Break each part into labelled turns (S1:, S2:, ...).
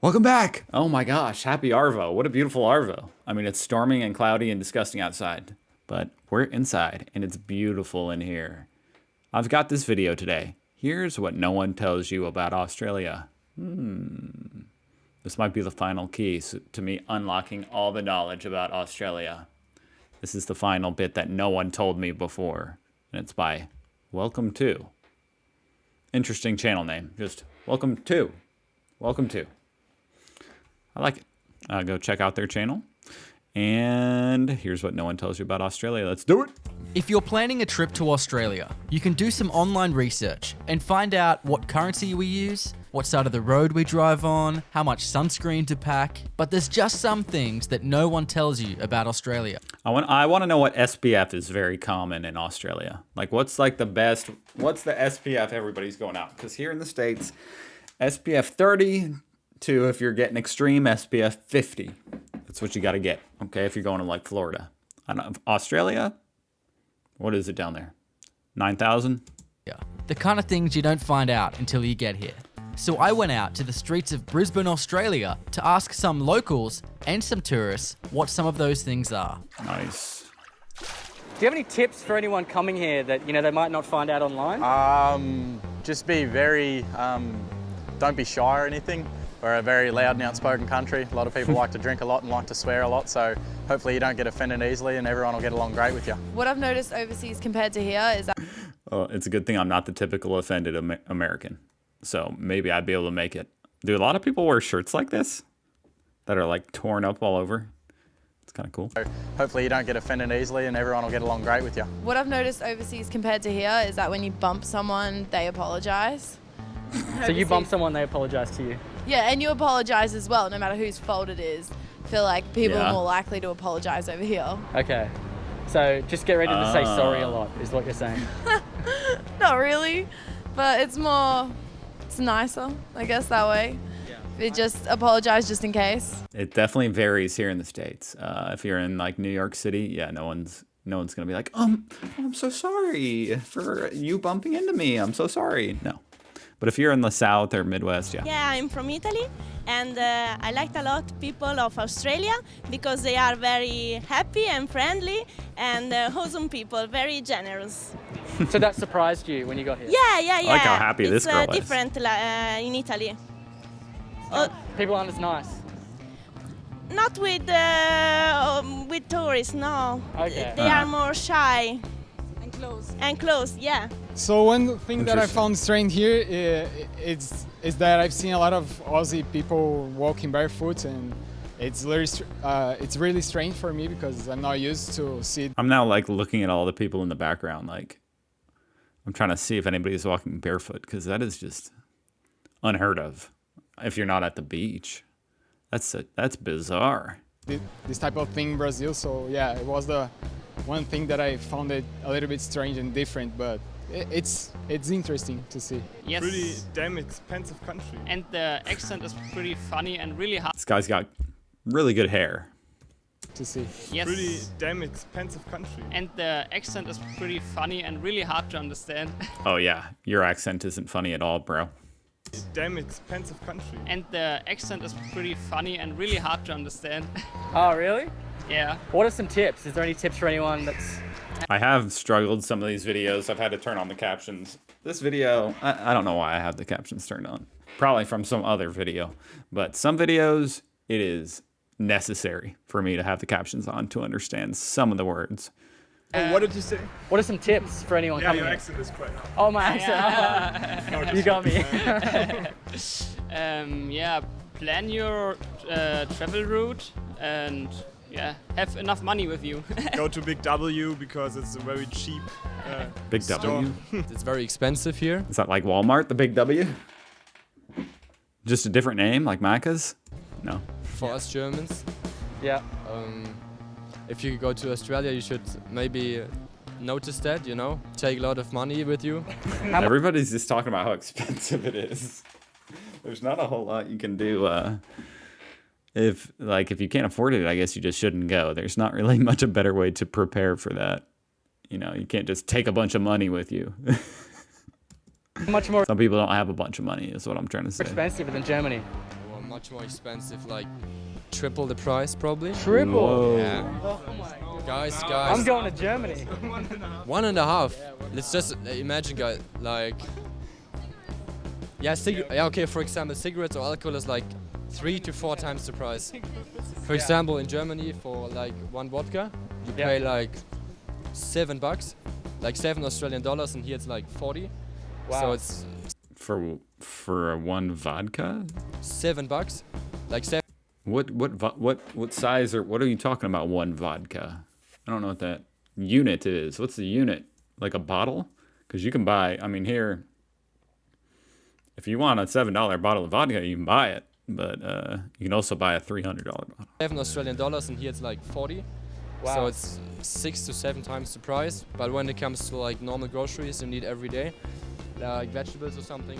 S1: Welcome back! Oh my gosh, happy Arvo. What a beautiful Arvo. I mean, it's storming and cloudy and disgusting outside, but we're inside and it's beautiful in here. I've got this video today. Here's what no one tells you about Australia. This might be the final key to me unlocking all the knowledge about Australia. This is the final bit that no one told me before, and it's by Welcome To. Interesting channel name, just Welcome To. Welcome To. I like it. Go check out their channel. And here's what no one tells you about Australia. Let's do it.
S2: If you're planning a trip to Australia, you can do some online research and find out what currency we use, what side of the road we drive on, how much sunscreen to pack. But there's just some things that no one tells you about Australia.
S1: I want to know what SPF is very common in Australia. Like what's the SPF everybody's going out? Because here in the States, SPF 30 to, if you're getting extreme, SPF 50. That's what you got to get, okay, if you're going to like Florida. I don't know, Australia, what is it down there? 9,000?
S2: Yeah, the kind of things you don't find out until you get here. So I went out to the streets of Brisbane, Australia to ask some locals and some tourists what some of those things are.
S1: Nice.
S3: Do you have any tips for anyone coming here that, they might not find out online?
S4: Just be very, don't be shy or anything. We're a very loud and outspoken country. A lot of people like to drink a lot and like to swear a lot, so hopefully you don't get offended easily and everyone will get along great with you.
S5: What I've noticed overseas compared to here is that...
S1: Well, it's a good thing I'm not the typical offended American, so maybe I'd be able to make it. Do a lot of people wear shirts like this that are like torn up all over? It's kind of cool.
S4: So hopefully you don't get offended easily and everyone will get along great with you.
S5: What I've noticed overseas compared to here is that when you bump someone, they apologise.
S3: So you bump someone, they apologise to you?
S5: Yeah, and you apologise as well, no matter whose fault it is. I feel like people
S1: Yeah.
S5: are more likely to apologise over here.
S3: Okay. So just get ready to say sorry a lot, is what you're saying.
S5: Not really, but it's nicer, I guess, that way. Yeah. It just apologise just in case.
S1: It definitely varies here in the States. If you're in like New York City, yeah, no one's gonna be like, I'm so sorry for you bumping into me. I'm so sorry. No. But if you're in the South or Midwest, yeah.
S6: Yeah, I'm from Italy, and I liked a lot people of Australia because they are very happy and friendly and awesome people, very generous.
S3: So that surprised you when you got here?
S6: Yeah.
S1: I like how happy this girl is.
S6: It's different in Italy.
S3: People aren't as nice?
S6: Not with tourists, no.
S3: Okay.
S6: They are more shy. And close, yeah.
S7: So one thing that I
S1: Interesting.
S7: found strange here is that I've seen a lot of Aussie people walking barefoot, and it's really strange for me because I'm not used to see.
S1: I'm now like looking at all the people in the background, like I'm trying to see if anybody's walking barefoot because that is just unheard of. If you're not at the beach, that's bizarre.
S7: This type of thing in Brazil. So yeah, it was the one thing that I found it a little bit strange and different, but it's interesting to see.
S8: Yes.
S9: Pretty damn expensive country.
S8: And the accent is pretty funny and really hard.
S1: This guy's got really good hair.
S7: To see.
S8: Yes.
S9: Pretty damn expensive country.
S8: And the accent is pretty funny and really hard to understand.
S1: Oh yeah, your accent isn't funny at all, bro.
S9: Damn expensive country.
S8: And the accent is pretty funny and really hard to understand.
S3: Oh, really?
S8: Yeah.
S3: What are some tips? Is there any tips for anyone that's...
S1: I have struggled some of these videos. I've had to turn on the captions. This video, I don't know why I have the captions turned on. Probably from some other video. But some videos, it is necessary for me to have the captions on to understand some of the words.
S9: Oh, what did you say?
S3: What are some tips for anyone
S9: Yeah,
S3: coming
S9: your
S3: here?
S9: accent is quite hard.
S3: Oh, my accent. You got me.
S8: Yeah, plan your travel route and yeah, have enough money with you.
S9: Go to Big W because it's a very cheap
S1: Big
S9: store.
S1: W?
S10: It's very expensive here.
S1: Is that like Walmart, the Big W? Just a different name, like Macca's? No.
S10: For us Germans.
S3: Yeah.
S10: If you go to Australia, you should maybe notice that, take a lot of money with you.
S1: Everybody's just talking about how expensive it is. There's not a whole lot you can do. If you can't afford it, I guess you just shouldn't go. There's not really much a better way to prepare for that. You can't just take a bunch of money with you.
S3: Much more
S1: Some people don't have a bunch of money, is what I'm trying to say.
S3: expensive than Germany.
S10: much more expensive, like triple the price probably.
S3: Triple?
S10: Yeah. Guys.
S3: I'm going to Germany.
S10: 1.5. Let's just imagine, guys, like, okay, for example, cigarettes or alcohol is like 3 to 4 times the price. For example, in Germany, for like 1 vodka, you pay like $7, like $7 and here it's like 40.
S3: Wow.
S10: So it's
S1: For one vodka?
S10: $7, like 7.
S1: What size or what are you talking about? One vodka? I don't know what that unit is. What's the unit? Like a bottle? Because you can buy. I mean, here, if you want a $7 bottle of vodka, you can buy it. But you can also buy a $300 bottle.
S10: $7 and here it's like 40.
S3: Wow.
S10: So it's 6 to 7 times the price. But when it comes to like normal groceries you need every day, like vegetables or something,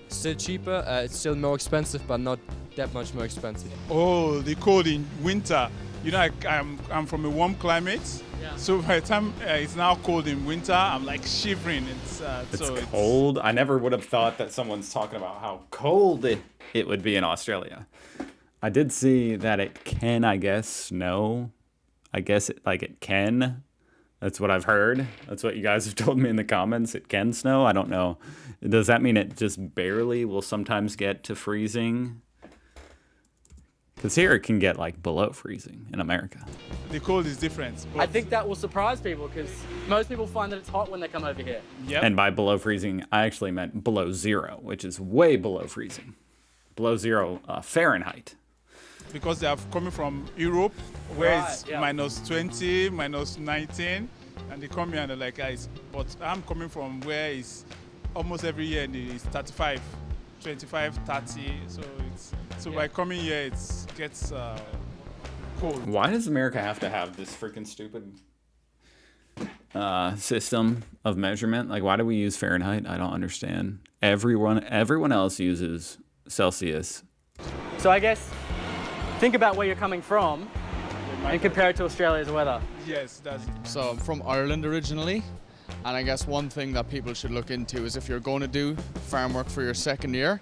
S10: it's still cheaper. It's still more expensive, but not that much more expensive.
S11: Oh, the cold in winter. You know, I'm from a warm climate, so by the time it's now cold in winter, I'm like shivering.
S1: It's cold. I never would have thought that someone's talking about how cold it would be in Australia. I did see that it can, I guess, snow. I guess it can. That's what I've heard. That's what you guys have told me in the comments. It can snow. I don't know. Does that mean it just barely will sometimes get to freezing? Because here it can get like below freezing in America.
S11: The cold is different.
S3: I think that will surprise people because most people find that it's hot when they come over here.
S11: Yep.
S1: And by below freezing, I actually meant below zero, which is way below freezing. Below zero Fahrenheit.
S11: Because they are coming from Europe, where
S3: Right,
S11: it's
S3: yeah.
S11: minus 20, minus 19, and they come here and they're like, guys, but I'm coming from where it's almost every year it's 35, 25, 30. So by coming here, it gets cold.
S1: Why does America have to have this freaking stupid system of measurement? Like, why do we use Fahrenheit? I don't understand. Everyone else uses Celsius.
S3: So I guess think about where you're coming from and compare it to Australia's weather.
S11: Yes, that's it.
S12: So I'm from Ireland originally, and I guess one thing that people should look into is if you're going to do farm work for your second year,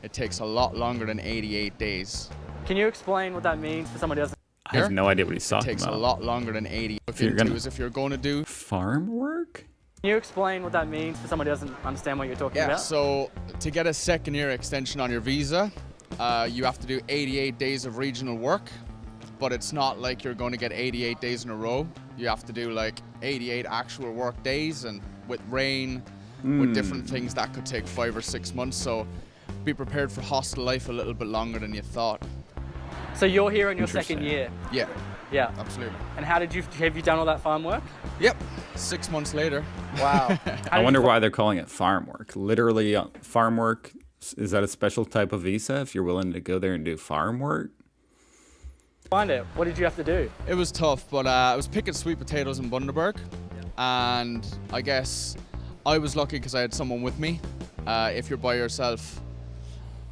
S12: it takes a lot longer than 88 days.
S3: Can you explain what that means for somebody else?
S1: I have no idea what he's talking
S12: It takes
S1: about.
S12: a lot longer than 80.
S1: If you're
S12: going to do
S1: farm work?
S3: Can you explain what that means for somebody who doesn't understand what you're talking about?
S12: So to get a second year extension on your visa, you have to do 88 days of regional work, but it's not like you're going to get 88 days in a row. You have to do like 88 actual work days, and with rain, with different things, that could take 5 or 6 months. So be prepared for hostel life a little bit longer than you thought.
S3: So you're here in your second year?
S12: Yeah.
S3: Yeah.
S12: Absolutely.
S3: And have you done all that farm work?
S12: Yep. 6 months later.
S3: Wow.
S1: I wonder why they're calling it farm work. Literally, farm work, is that a special type of visa if you're willing to go there and do farm work?
S3: Find it. What did you have to do?
S12: It was tough, but I was picking sweet potatoes in Bundaberg, and I guess I was lucky because I had someone with me. If you're by yourself,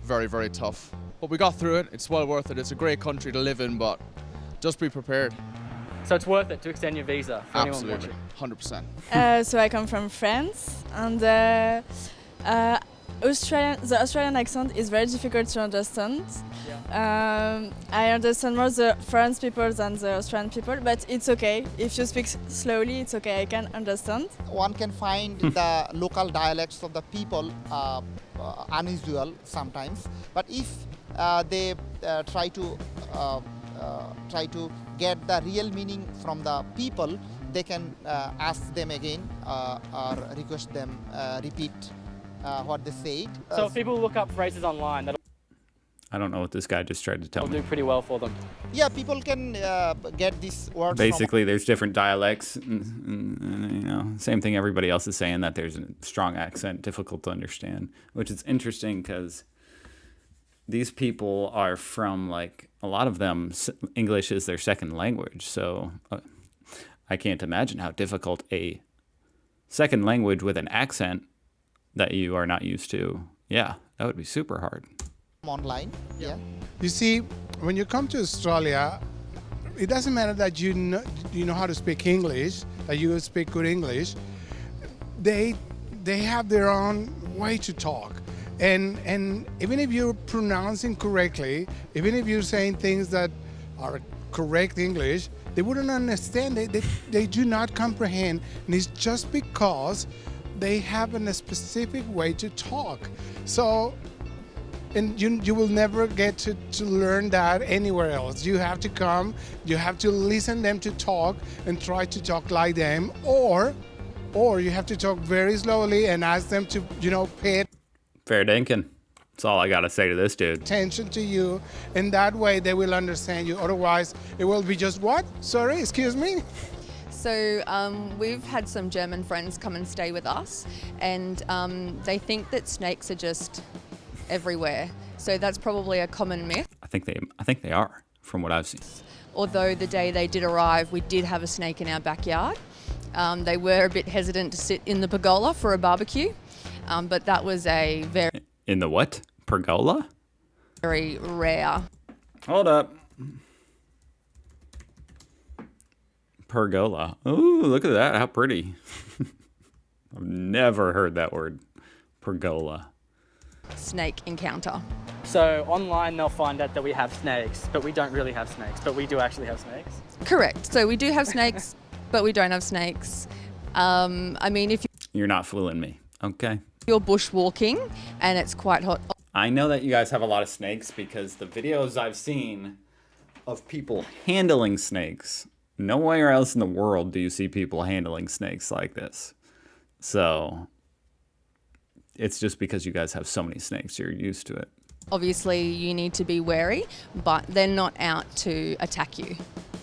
S12: very, very tough. But we got through it. It's well worth it. It's a great country to live in, but just be prepared.
S3: So it's worth it to extend your visa for anyone
S12: Absolutely,
S3: watching?
S12: 100%.
S13: So I come from France, and the Australian accent is very difficult to understand. I understand more the French people than the Australian people, but it's okay. If you speak slowly, it's okay. I can understand.
S14: One can find the local dialects of the people unusual sometimes, but if they try to get the real meaning from the people, they can ask them again or request them repeat what they said.
S3: So if people look up phrases online, that'll
S1: I don't know what this guy just tried to tell me.
S3: do pretty well for them.
S14: Yeah, people can get these words.
S1: Basically, there's different dialects. And, same thing everybody else is saying, that there's a strong accent, difficult to understand, which is interesting because these people are from, like, a lot of them, English is their second language. So I can't imagine how difficult a second language with an accent that you are not used to. Yeah, that would be super hard.
S14: Online, yeah.
S15: You see, when you come to Australia, it doesn't matter that you know how to speak English, that you speak good English. They have their own way to talk, And even if you're pronouncing correctly, even if you're saying things that are correct English, they wouldn't understand. They do not comprehend. And it's just because they have a specific way to talk. So, and you will never get to learn that anywhere else. You have to come, you have to listen them to talk and try to talk like them, or you have to talk very slowly and ask them to, pay
S1: Fair dinkum. That's all I got to say to this dude.
S15: attention to you, and that way they will understand you. Otherwise, it will be just, what? Sorry, excuse me?
S16: So we've had some German friends come and stay with us, and they think that snakes are just everywhere. So that's probably a common myth.
S1: I think they are, from what I've seen.
S16: Although the day they did arrive, we did have a snake in our backyard. They were a bit hesitant to sit in the pergola for a barbecue, but that was a
S1: In the what? Pergola?
S16: very rare.
S1: Hold up. Pergola. Ooh, look at that. How pretty. I've never heard that word. Pergola.
S16: Snake encounter.
S3: So online they'll find out that we have snakes, but we don't really have snakes, but we do actually have snakes.
S16: Correct. So we do have snakes, but we don't have snakes. I mean, if
S1: You're not fooling me. Okay.
S16: you're bushwalking and it's quite hot.
S1: I know that you guys have a lot of snakes because the videos I've seen of people handling snakes, nowhere else in the world do you see people handling snakes like this. So it's just because you guys have so many snakes, you're used to it.
S16: Obviously, you need to be wary, but they're not out to attack you.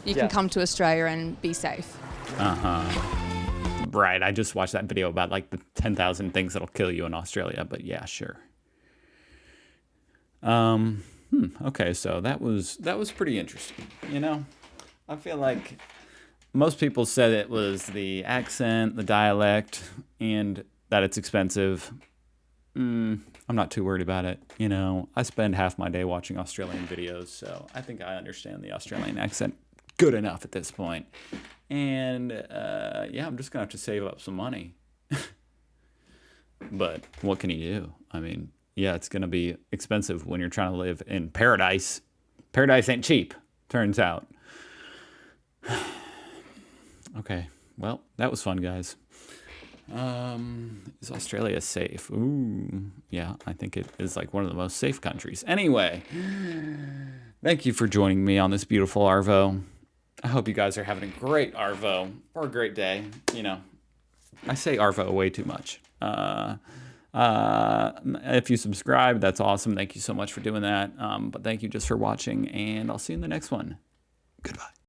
S16: You can come to Australia and be safe.
S1: Right, I just watched that video about like the 10,000 things that'll kill you in Australia, but yeah, sure. Okay, so that was pretty interesting, I feel like most people said it was the accent, the dialect, and that it's expensive. I'm not too worried about it. I spend half my day watching Australian videos, so I think I understand the Australian accent good enough at this point. And yeah, I'm just gonna have to save up some money. But what can you do? I mean, yeah, it's gonna be expensive when you're trying to live in paradise. Paradise ain't cheap, turns out. Okay, well, that was fun, guys. Is Australia safe? Ooh, yeah, I think it is like one of the most safe countries. Anyway, thank you for joining me on this beautiful Arvo. I hope you guys are having a great Arvo or a great day. I say Arvo way too much. If you subscribe, that's awesome. Thank you so much for doing that. But thank you just for watching, and I'll see you in the next one. Goodbye.